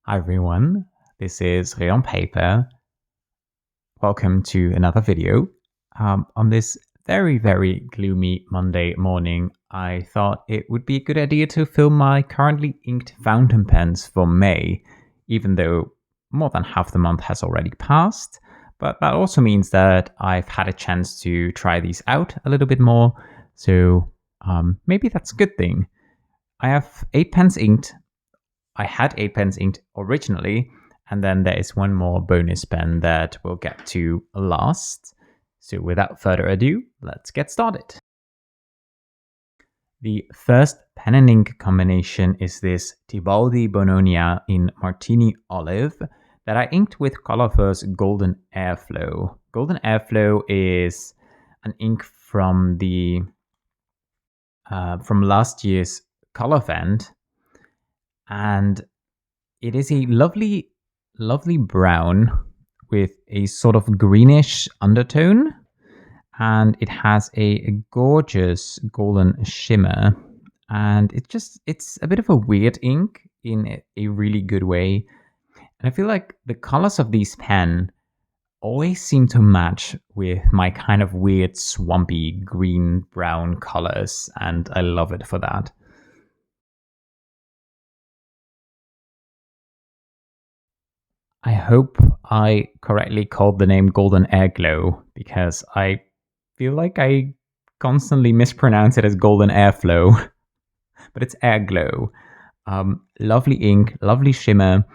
Hi everyone, this is Rayon Paper. Welcome to another video. On this very gloomy Monday morning, I thought it would be a good idea to film my currently inked fountain pens for May, even though more than half the month has already passed. But that also means that I've had a chance to try these out a little bit more, so maybe that's a good thing. I have 8 pens inked. I had 8 pens inked originally, and then there is one more bonus pen that we'll get to last. So without further ado, let's get started. The first pen and ink combination is this Tibaldi Bononia in Martini Olive that I inked with Colorfir's Golden Airflow. Golden Airflow is an ink from the from last year's color event, and it is a lovely brown with a sort of greenish undertone, and it has a gorgeous golden shimmer, and it's a bit of a weird ink in a really good way. And I feel like the colors of these pen always seem to match with my kind of weird swampy green brown colors, and I love it for that. I hope I correctly called the name Golden Airglow, because I feel like I constantly mispronounce it as Golden Airflow, but it's Airglow. Lovely ink, lovely shimmer.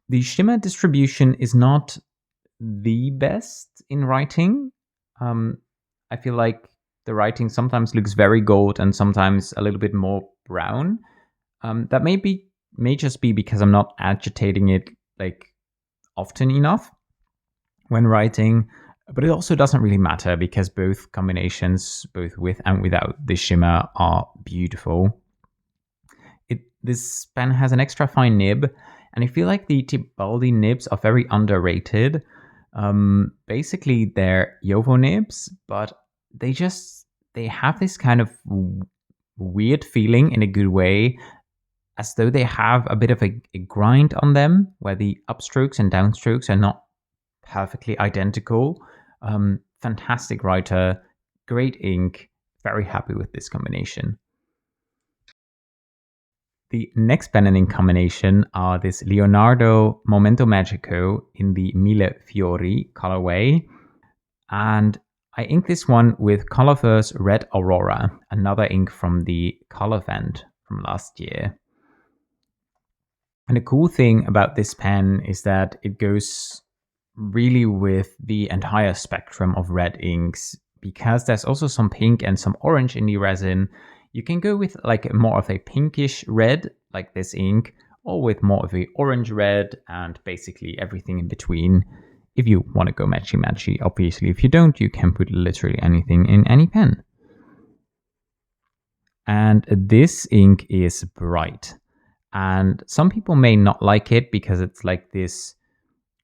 The shimmer distribution is not the best in writing. I feel like the writing sometimes looks very gold and sometimes a little bit more brown. That may just be because I'm not agitating it like often enough when writing, but it also doesn't really matter because both combinations, both with and without the shimmer, are beautiful. This pen has an extra fine nib, and I feel like the Tibaldi nibs are very underrated. Basically, they're Yovo nibs, but they have this kind of weird feeling in a good way, as though they have a bit of a grind on them, where the upstrokes and downstrokes are not perfectly identical. Fantastic writer, great ink, very happy with this combination. The next pen and ink combination are this Leonardo Momento Magico in the Mille Fiori colorway, and I inked this one with Colorverse Red Aurora, another ink from the color event from last year. And the cool thing about this pen is that it goes really with the entire spectrum of red inks, because there's also some pink and some orange in the resin. You can go with like more of a pinkish red, like this ink, or with more of a orange red, and basically everything in between. If you want to go matchy-matchy, obviously. If you don't, you can put literally anything in any pen. And this ink is bright. And some people may not like it because it's like this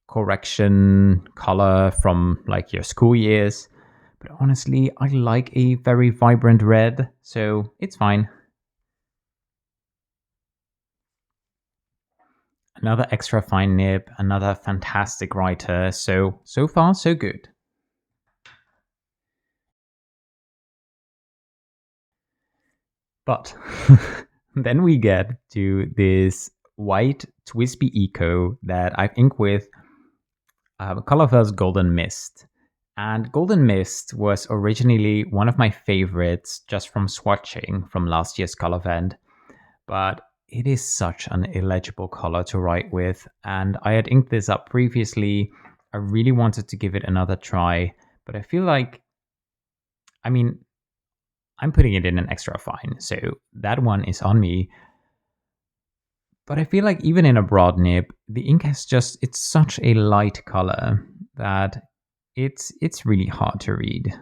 correction color from like your school years, but honestly I like a very vibrant red, so it's fine. Another extra fine nib, another fantastic writer, so far so good. But then we get to this white Twisby Eco that I've inked with Colorverse Golden Mist. And Golden Mist was originally one of my favorites just from swatching from last year's color event, but it is such an illegible color to write with, and I had inked this up previously. I really wanted to give it another try, but I feel like, I mean, I'm putting it in an extra fine, so that one is on me. But I feel like even in a broad nib, the ink it's such a light color that it's really hard to read.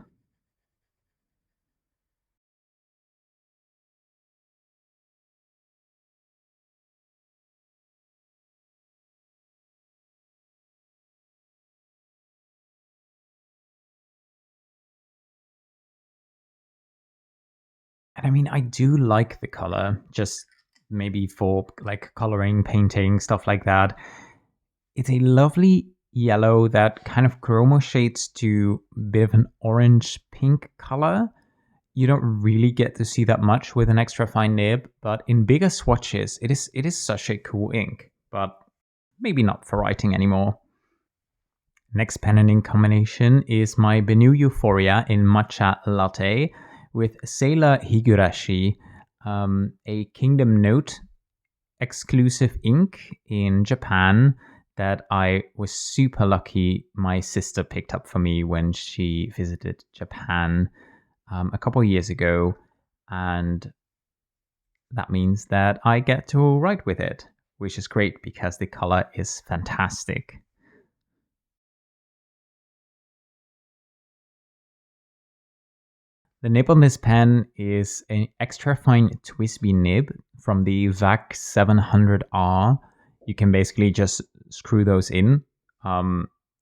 And I mean, I do like the color, just maybe for like coloring, painting, stuff like that. It's a lovely yellow that kind of chroma shades to a bit of an orange pink color. You don't really get to see that much with an extra fine nib, but in bigger swatches, it is such a cool ink, but maybe not for writing anymore. Next pen and ink combination is my Benu Euphoria in Matcha Latte with Sailor Higurashi, a Kingdom Note exclusive ink in Japan that I was super lucky my sister picked up for me when she visited Japan a couple of years ago. And that means that I get to write with it, which is great because the color is fantastic. The nib on this pen is an extra fine Twisby nib from the VAC 700R. You can basically just screw those in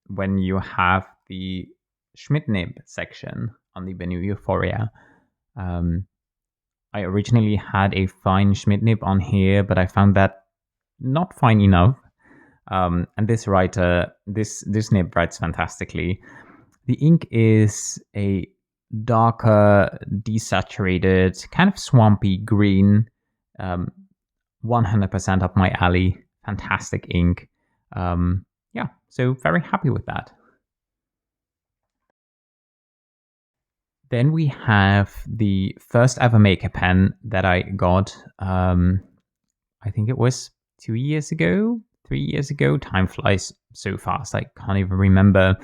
when you have the Schmidt nib section on the Benu Euphoria. I originally had a fine Schmidt nib on here, but I found that not fine enough. And this nib writes fantastically. The ink is a darker, desaturated, kind of swampy green. 100% up my alley. Fantastic ink. Yeah, so very happy with that. Then we have the first ever maker pen that I got. I think it was 2 years ago, 3 years ago. Time flies so fast, I can't even remember.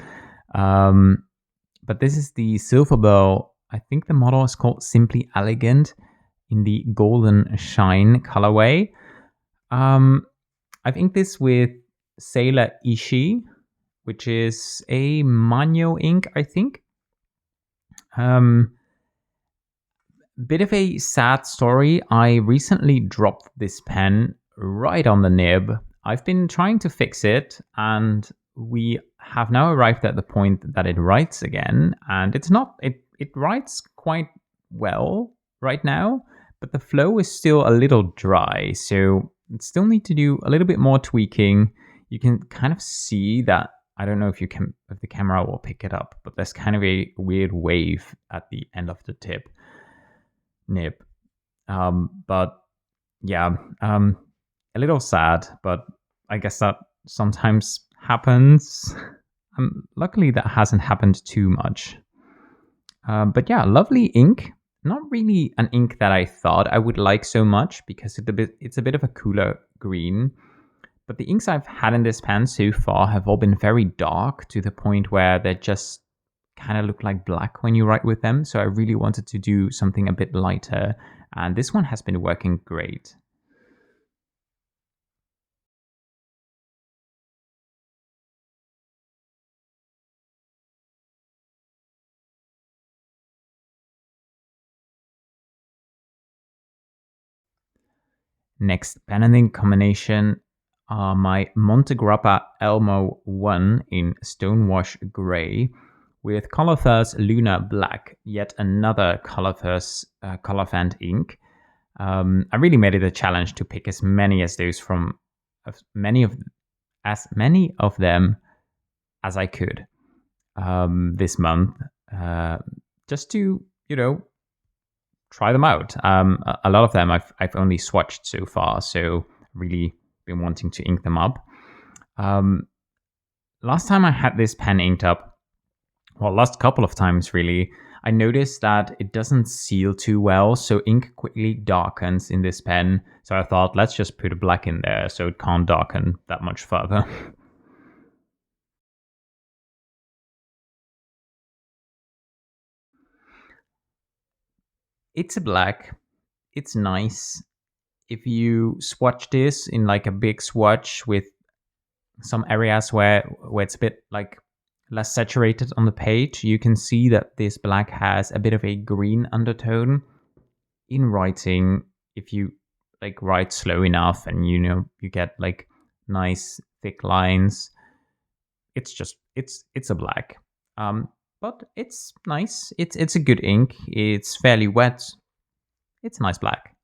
But this is the Silverbow. I think the model is called Simply Elegant in the Golden Shine colorway. I've inked this with Sailor Ishi, which is a Manyo ink, I think. Bit of a sad story. I recently dropped this pen right on the nib. I've been trying to fix it, and we have now arrived at the point that it writes again, and it writes quite well right now, but the flow is still a little dry, so it still need to do a little bit more tweaking. You can kind of see that. I don't know if if the camera will pick it up, but there's kind of a weird wave at the end of the tip nib. But yeah, a little sad, but I guess that sometimes happens. Luckily, that hasn't happened too much. But yeah, lovely ink. Not really an ink that I thought I would like so much because it's a bit of a cooler green. But the inks I've had in this pen so far have all been very dark to the point where they just kind of look like black when you write with them. So I really wanted to do something a bit lighter. And this one has been working great. Next pen and ink combination are my Montegrappa Elmo 1 in Stonewash Grey with Colorthirst Luna Black, yet another Colorthirst Colorfant ink. I really made it a challenge to pick as many as those from as many of them as I could this month, just to try them out. A lot of them I've only swatched so far, so really been wanting to ink them up. Last time I had this pen inked up, well, last couple of times really, I noticed that it doesn't seal too well, so ink quickly darkens in this pen. So I thought, let's just put a black in there so it can't darken that much further. It's a black. It's nice. If you swatch this in like a big swatch with some areas where it's a bit like less saturated on the page, you can see that this black has a bit of a green undertone. In writing, if you like write slow enough and you get like nice thick lines, it's a black. But it's nice. It's a good ink. It's fairly wet. It's nice black.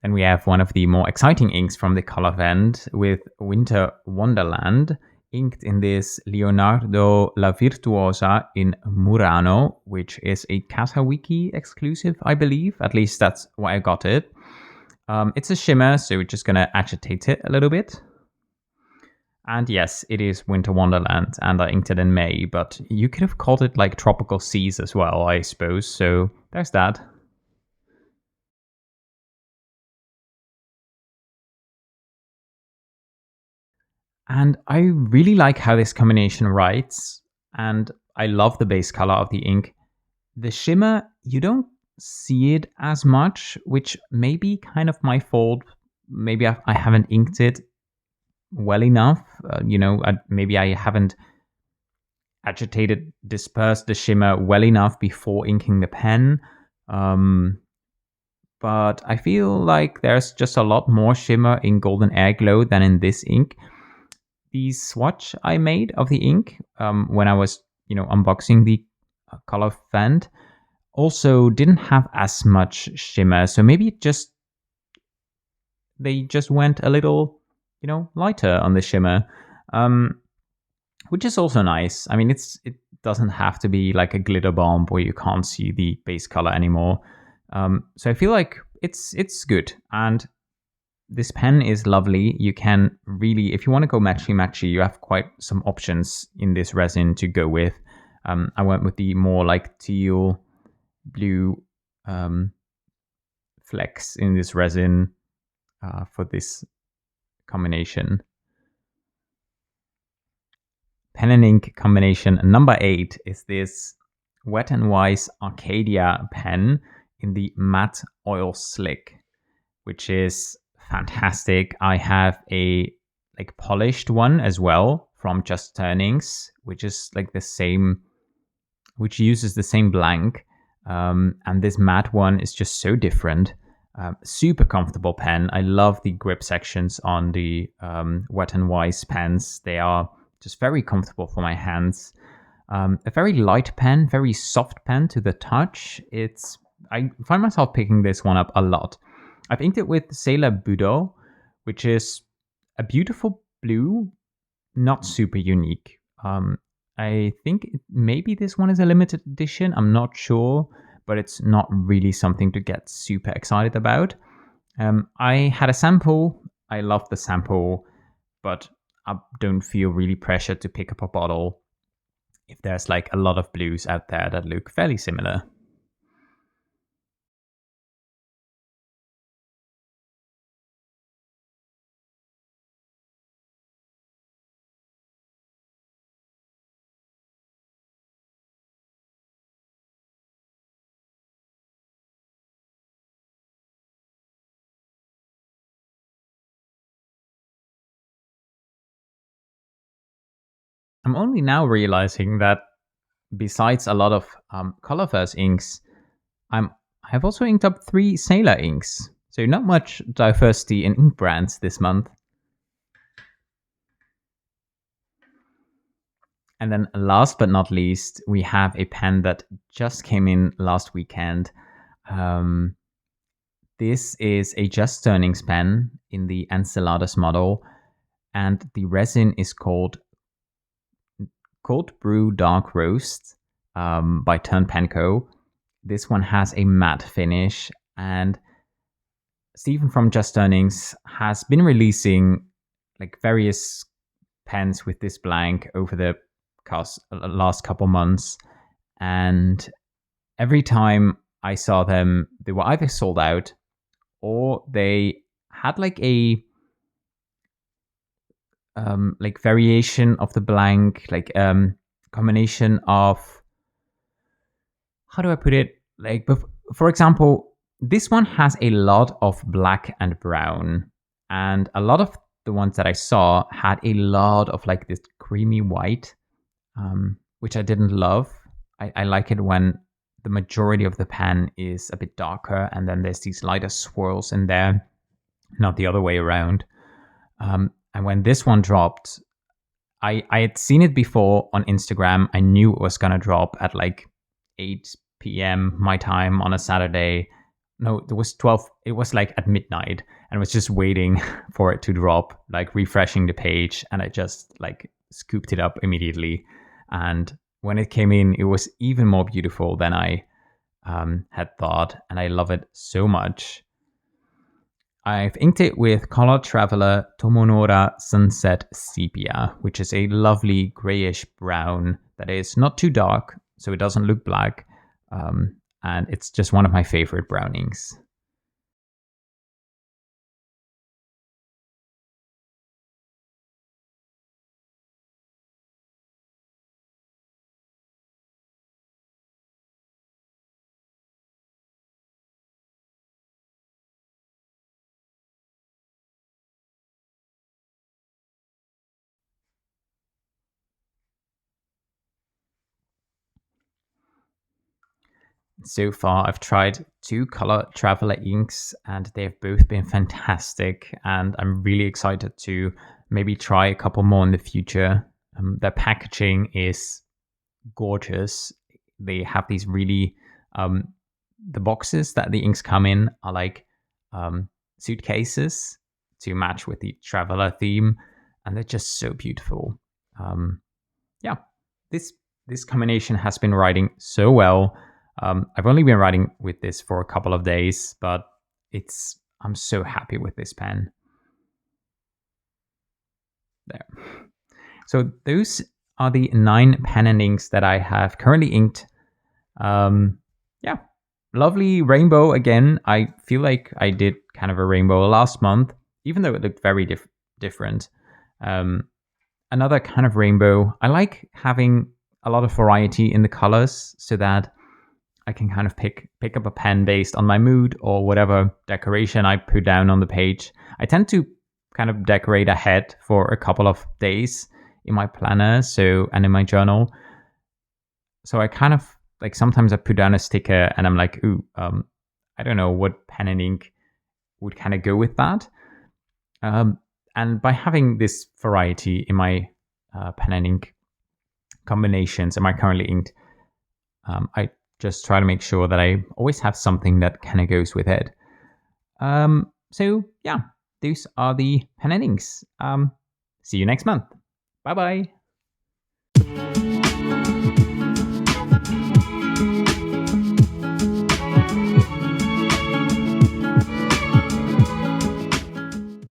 Then we have one of the more exciting inks from the color vent with Winter Wonderland, inked in this Leonardo La Virtuosa in Murano, which is a Katawiki exclusive, I believe. At least that's why I got it. It's a shimmer, so we're just going to agitate it a little bit. And yes, it is Winter Wonderland, and I inked it in May, but you could have called it like Tropical Seas as well, I suppose. So there's that. And I really like how this combination writes, and I love the base color of the ink. The shimmer, you don't see it as much, which may be kind of my fault. Maybe I haven't inked it well enough. Maybe I haven't dispersed the shimmer well enough before inking the pen. But I feel like there's just a lot more shimmer in Golden Air Glow than in this ink. The swatch I made of the ink when I was, unboxing the color vent also didn't have as much shimmer. So maybe they just went a little, lighter on the shimmer, which is also nice. I mean, it doesn't have to be like a glitter bomb where you can't see the base color anymore. So I feel like it's good, and this pen is lovely. You can really, if you want to go matchy, you have quite some options in this resin to go with. I went with the more like teal blue flecks in this resin for this combination. Pen and ink combination number 8 is this Wet n Wise Arcadia pen in the matte oil slick, which is fantastic. I have a like polished one as well from Just Turnings, which is like the same, which uses the same blank. And this matte one is just so different. Super comfortable pen. I love the grip sections on the Wet n Wise pens. They are just very comfortable for my hands. A very light pen, very soft pen to the touch. I find myself picking this one up a lot. I've inked it with Sailor Budo, which is a beautiful blue, not super unique. I think maybe this one is a limited edition. I'm not sure, but it's not really something to get super excited about. I had a sample. I love the sample, but I don't feel really pressured to pick up a bottle if there's like a lot of blues out there that look fairly similar. I'm only now realizing that besides a lot of Colorverse inks, I've also inked up 3 Sailor inks. So not much diversity in ink brands this month. And then last but not least, we have a pen that just came in last weekend. This is a Just Turnings pen in the Enceladus model, and the resin is called Cold Brew Dark Roast by Turnpenco. This one has a matte finish, and Stephen from Just Turnings has been releasing like various pens with this blank over the last couple months, and every time I saw them, they were either sold out or they had like a variation of the blank, like combination of, how do I put it? Like, for example, this one has a lot of black and brown, and a lot of the ones that I saw had a lot of like this creamy white, which I didn't love. I like it when the majority of the pen is a bit darker and then there's these lighter swirls in there, not the other way around. And when this one dropped, I had seen it before on Instagram. I knew it was going to drop at like 8 p.m. my time on a Saturday. no, it was 12. It was like at midnight, and I was just waiting for it to drop, like refreshing the page, and I just like scooped it up immediately. And when it came in, it was even more beautiful than I had thought, and I love it so much. I've inked it with Color Traveler Tomonora Sunset Sepia, which is a lovely grayish brown that is not too dark, so it doesn't look black. And it's just one of my favorite brown inks. So far, I've tried two Color Traveler inks, and they've both been fantastic. And I'm really excited to maybe try a couple more in the future. Their packaging is gorgeous. They have these really the boxes that the inks come in are like suitcases to match with the traveler theme, and they're just so beautiful. Yeah, this this combination has been writing so well. I've only been writing with this for a couple of days, but I'm so happy with this pen. There. So those are the 9 pen and inks that I have currently inked. Yeah, lovely rainbow again. I feel like I did kind of a rainbow last month, even though it looked very different. Another kind of rainbow. I like having a lot of variety in the colors so that I can kind of pick up a pen based on my mood or whatever decoration I put down on the page. I tend to kind of decorate ahead for a couple of days in my planner, and in my journal. So I kind of like sometimes I put down a sticker and I'm like, ooh, I don't know what pen and ink would kind of go with that. And by having this variety in my pen and ink combinations, am I currently inked? I just try to make sure that I always have something that kind of goes with it. So yeah, these are the pen and inks. See you next month. Bye bye.